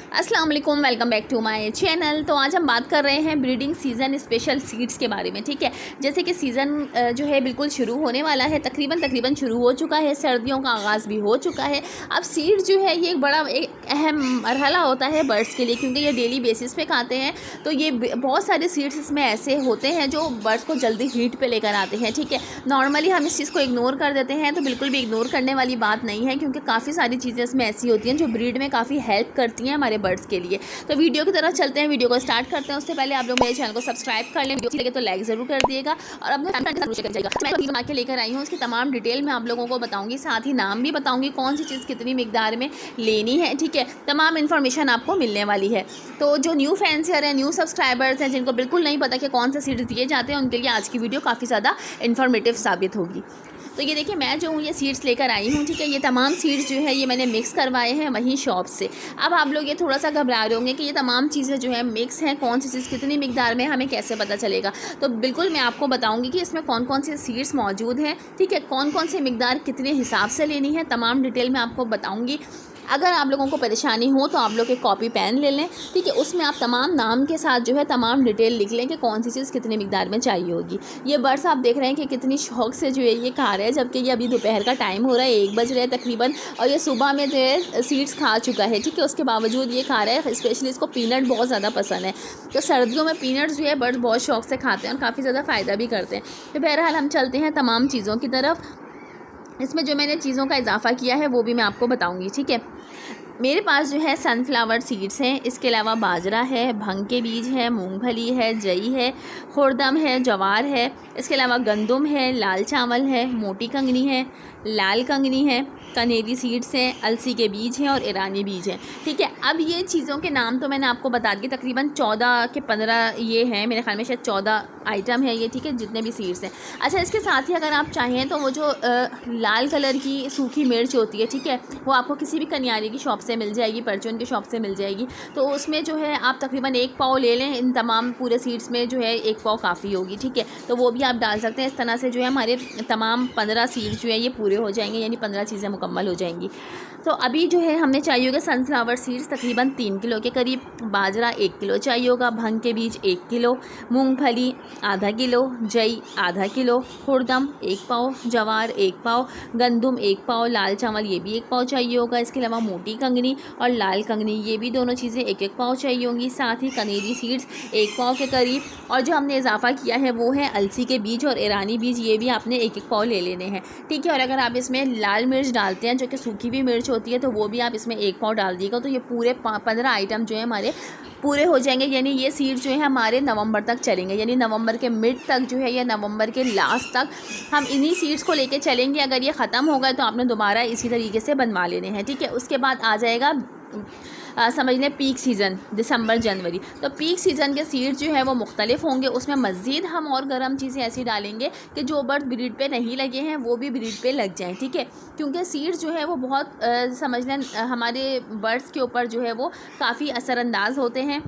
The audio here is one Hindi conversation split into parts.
अस्सलाम वालेकुम, welcome back to my channel. तो आज हम बात कर रहे हैं ब्रीडिंग सीज़न स्पेशल सीड्स के बारे में। ठीक है, जैसे कि सीज़न जो है बिल्कुल शुरू होने वाला है, तकरीबन शुरू हो चुका है, सर्दियों का आगाज़ भी हो चुका है। अब सीड जो है ये एक अहम मरहला होता है बर्ड्स के लिए, क्योंकि ये डेली बेसिस पे खाते हैं। तो ये बहुत सारे सीड्स इसमें ऐसे होते हैं जो बर्ड्स को जल्दी हीट पे लेकर आते हैं। ठीक है, नॉर्मली हम इस चीज़ को इग्नोर कर देते हैं, तो बिल्कुल भी इग्नोर करने वाली बात नहीं है, क्योंकि काफ़ी सारी चीज़ें इसमें ऐसी होती हैं जो ब्रीड में काफ़ी हेल्प करती हैं हमारे बर्ड्स के लिए। तो वीडियो की तरफ चलते हैं, वीडियो को स्टार्ट करते हैं। उससे पहले आप लोग मेरे चैनल को सब्सक्राइब कर लें, वीडियो अच्छी लगे तो लाइक ज़रूर कर दिएगा और अपने फैमिली जरूर शेयर करिएगा। मैं बना के लेकर आई हूँ, उसकी तमाम डिटेल मैं आप लोगों को बताऊँगी, साथ ही नाम भी बताऊँगी कौन सी चीज़ कितनी मिकदार में लेनी है। ठीक है, तमाम इन्फॉर्मेशन आपको मिलने वाली है। तो जो न्यू फैंसियर हैं, न्यू सब्सक्राइबर्स हैं, जिनको बिल्कुल नहीं पता कि कौन से सीड्स दिए जाते हैं, उनके लिए आज की वीडियो काफ़ी ज़्यादा इन्फॉर्मेटिव साबित होगी। तो ये देखिए, मैं जो हूँ ये सीड्स लेकर आई हूँ। ठीक है, ये तमाम सीड्स जो है ये मैंने मिक्स करवाए हैं वहीं शॉप से। अब आप लोग ये थोड़ा सा घबरा रहे होंगे कि ये तमाम चीज़ें जो है मिक्स हैं, कौन सी चीज़ कितनी मिकदार में हमें कैसे पता चलेगा। तो बिल्कुल मैं आपको बताऊँगी कि इसमें कौन कौन से सीड्स मौजूद हैं। ठीक है, कौन कौन सी मिकदार कितने हिसाब से लेनी है, तमाम डिटेल मैं आपको बताऊँगी। अगर आप लोगों को परेशानी हो तो आप लोग एक कॉपी पेन ले लें। ठीक है, उसमें आप तमाम नाम के साथ जो है तमाम डिटेल लिख लें कि कौन सी चीज़ कितनी मिकदार में चाहिए होगी। ये बर्ड्स आप देख रहे हैं कि कितनी शौक से जो है ये खा रहे हैं, जबकि ये अभी दोपहर का टाइम हो रहा है, 1 बज रहे हैं तकरीबन, और ये सुबह में जो है सीड्स खा चुका है। ठीक है, उसके बावजूद ये खा रहा है। स्पेशली इसको पीनट बहुत ज़्यादा पसंद है, तो सर्दियों में पीनट्स जो है बर्ड्स बहुत शौक से खाते हैं और काफ़ी ज़्यादा फ़ायदा भी करते हैं। तो बहरहाल हम चलते हैं तमाम चीज़ों की तरफ। इसमें जो मैंने चीज़ों का इजाफा किया है वो भी मैं आपको बताऊँगी। ठीक है, मेरे पास जो है सनफ्लावर सीड्स हैं, इसके अलावा बाजरा है, भंग के बीज है, मूंगफली है, जई है, खुर्दम है, जवार है, इसके अलावा गंदुम है, लाल चावल है, मोटी कंगनी है, लाल कंगनी है, कनेरी सीड्स हैं, अलसी के बीज हैं और ईरानी बीज हैं। ठीक है, अब ये चीज़ों के नाम तो मैंने आपको बता दिए, तकरीबन 14 के 15 ये हैं, मेरे ख्याल में शायद 14 आइटम है ये। ठीक है, जितने भी सीड्स हैं। अच्छा, इसके साथ ही अगर आप चाहें तो वो जो लाल कलर की सूखी मिर्च होती है, ठीक है, वो आपको किसी भी कनियारी की शॉप से मिल जाएगी, परचून की शॉप से मिल जाएगी। तो उसमें जो है आप तकरीबन 1 पाव ले लें। इन तमाम पूरे सीड्स में जो है 1 पाव काफ़ी होगी। ठीक है, तो वो भी आप डाल सकते हैं। इस तरह से जो है हमारे तमाम 15 सीड्स जो है ये पूरे हो जाएंगे, यानी 15 चीज़ें मुकम्मल हो जाएंगी। तो अभी जो है हमने चाहिए होगा सनफ्लावर सीड्स तकरीबन 3 किलो के करीब, बाजरा 1 किलो चाहिए होगा, भंग के बीज 1 किलो, मूंगफली आधा किलो, जई आधा किलो, खुर्दम 1 पाव, जवार 1 पाव, गंदुम 1 पाव, लाल चावल ये भी 1 पाव चाहिए होगा। इसके अलावा मोटी कंगनी और लाल कंगनी ये भी दोनों चीज़ें 1-1 पाव चाहिए होंगी। साथ ही कनेरी सीड्स 1 पाव के करीब, और जो हमने इजाफा किया है वो है अलसी के बीज और ईरानी बीज, ये भी आपने 1-1 पाव ले लेने हैं। ठीक है, और अगर आप इसमें लाल मिर्च डालते हैं जो कि सूखी भी मिर्च होती है, तो वो भी आप इसमें 1 पाव डाल दीजिएगा। तो ये पूरे 15 आइटम जो है हमारे पूरे हो जाएंगे, यानी ये सीड जो है हमारे नवंबर तक चलेंगे, यानी नवंबर के मिड तक जो है या नवंबर के लास्ट तक हम इन्हीं सीड्स को लेके चलेंगे। अगर ये ख़त्म हो गए तो आपने दोबारा इसी तरीके से बनवा लेने हैं। ठीक है, उसके बाद आ जाएगा समझ लें पीक सीज़न, दिसंबर जनवरी। तो पीक सीज़न के सीड्स जो है वो मुख्तलिफ होंगे, उसमें मज़ीद हम और गर्म चीज़ें ऐसी डालेंगे कि जो बर्ड ब्रीड पे नहीं लगे हैं वो भी ब्रीड पे लग जाएं। ठीक है, क्योंकि सीड्स जो है वो बहुत समझ लें हमारे बर्ड्स के ऊपर जो है वो काफ़ी असरअंदाज होते हैं।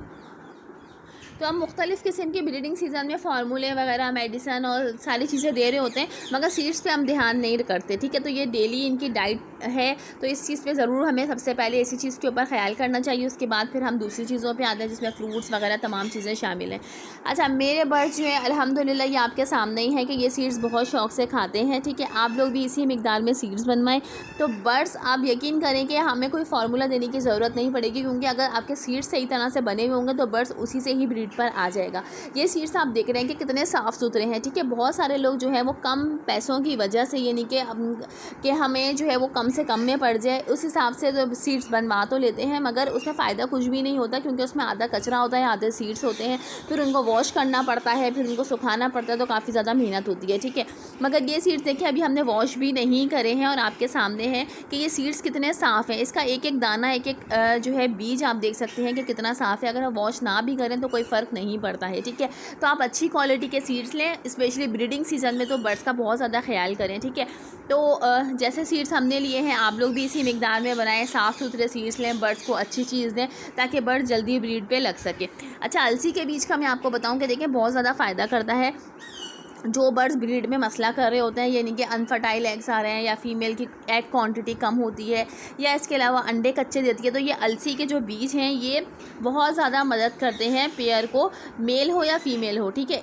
तो हम मुख्तलिफ़ किस्म की ब्रीडिंग सीज़न में फार्मूले वगैरह, मेडिसन और सारी चीज़ें दे रहे होते हैं, मगर सीड्स पे हम ध्यान नहीं करते। ठीक है, तो ये डेली इनकी डाइट है, तो इस चीज़ पे ज़रूर हमें सबसे पहले इसी चीज़ के ऊपर ख्याल करना चाहिए। उसके बाद फिर हम दूसरी चीज़ों पे आते हैं जिसमें फ्रूट्स वगैरह तमाम चीज़ें शामिल हैं। अच्छा, मेरे बर्ड्स जो है अल्हम्दुलिल्लाह ये आपके सामने ही है कि ये सीड्स बहुत शौक़ से खाते हैं। ठीक है, आप लोग भी इसी मिकदार में सीड्स बनवाएँ। तो बर्ड्स आप यकीन करें कि हमें कोई फार्मूला देने की ज़रूरत नहीं पड़ेगी, क्योंकि अगर आपके सीड्स सही तरह से बने हुए होंगे तो बर्ड्स उसी से ही ब्रीड पर आ जाएगा। ये सीड्स आप देख रहे हैं कि कितने साफ़ सुथरे हैं। ठीक है, बहुत सारे लोग जो है वो कम पैसों की वजह से, यानी कि हमें जो है वो कम से कम में पड़ जाए, उस हिसाब से जो सीड्स बनवा तो लेते हैं, मगर उसमें फ़ायदा कुछ भी नहीं होता, क्योंकि उसमें आधा कचरा होता है, आधे सीड्स होते हैं, फिर उनको वॉश करना पड़ता है, फिर उनको सुखाना पड़ता है, तो काफ़ी ज़्यादा मेहनत होती है। ठीक है, मगर ये सीड्स देखिए अभी हमने वॉश भी नहीं करे हैं और आपके सामने है कि ये सीड्स कितने साफ़ हैं। इसका एक एक दाना, एक एक जो है बीज आप देख सकते हैं कि कितना साफ़ है। अगर हम वॉश ना भी करें तो कोई फ़र्क नहीं पड़ता है। ठीक है, तो आप अच्छी क्वालिटी के सीड्स लें, स्पेशली ब्रीडिंग सीज़न में तो बर्ड्स का बहुत ज़्यादा ख्याल करें। ठीक है, तो जैसे सीड्स हमने लिए हैं आप लोग भी इसी मिकदार में बनाएं, साफ़ सुथरे सीड्स लें, बर्ड्स को अच्छी चीज़ दें ताकि बर्ड जल्दी ब्रीड पे लग सके। अच्छा, अलसी के बीज का मैं आपको बताऊं कि देखें बहुत ज़्यादा फ़ायदा करता है। जो बर्ड्स ब्रीड में मसला कर रहे होते हैं, यानी कि अनफर्टाइल एग्स आ रहे हैं या फीमेल की एग क्वांटिटी कम होती है या इसके अलावा अंडे कच्चे देती है, तो ये अलसी के जो बीज हैं ये बहुत ज़्यादा मदद करते हैं पेयर को, मेल हो या फीमेल हो, ठीक है।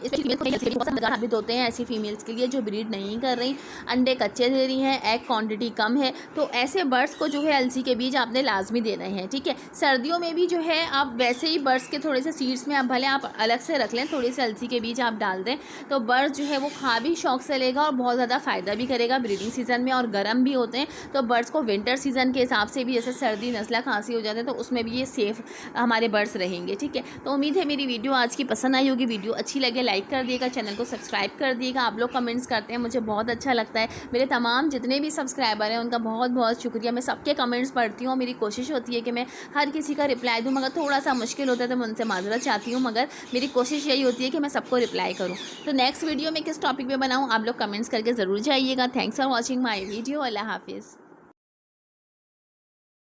साबित होते हैं ऐसी फीमेल्स के लिए जो ब्रीड नहीं कर रही, अंडे कच्चे दे रही हैं, एग क्वान्टिटी कम है, तो ऐसे बर्ड्स को जो है अलसी के बीज आपने लाजमी देना है, ठीक है। सर्दियों में भी जो है आप वैसे ही बर्ड्स के थोड़े से सीड्स में आप भले आप अलग से रख लें, थोड़ी सी अलसी के बीज आप डाल दें, तो बर्ड्स है वो खा भी शौक से लेगा और बहुत ज़्यादा फ़ायदा भी करेगा ब्रीडिंग सीज़न में। और गर्म भी होते हैं तो बर्ड्स को विंटर सीज़न के हिसाब से भी, जैसे सर्दी नज़ला खांसी हो जाते हैं तो उसमें भी ये सेफ़ हमारे बर्ड्स रहेंगे, ठीक है। तो उम्मीद है मेरी वीडियो आज की पसंद आई होगी। वीडियो अच्छी लगे लाइक कर दिएगा, चैनल को सब्सक्राइब कर दिएगा। आप लोग कमेंट्स करते हैं, मुझे बहुत अच्छा लगता है। मेरे तमाम जितने भी सब्सक्राइबर हैं उनका बहुत बहुत शुक्रिया। मैं सबके कमेंट्स पढ़ती हूँ, मेरी कोशिश होती है कि मैं हर किसी का रिप्लाई दूँ, मगर थोड़ा सा मुश्किल होता है तो मैं उनसे माजरत चाहती हूँ, मगर मेरी कोशिश यही होती है कि मैं सबको रिप्लाई करूँ। तो नेक्स्ट वीडियो में किस टॉपिक पे बनाऊं आप लोग कमेंट्स करके ज़रूर जाइएगा। Thanks for watching my video. अल्लाह हाफिज़।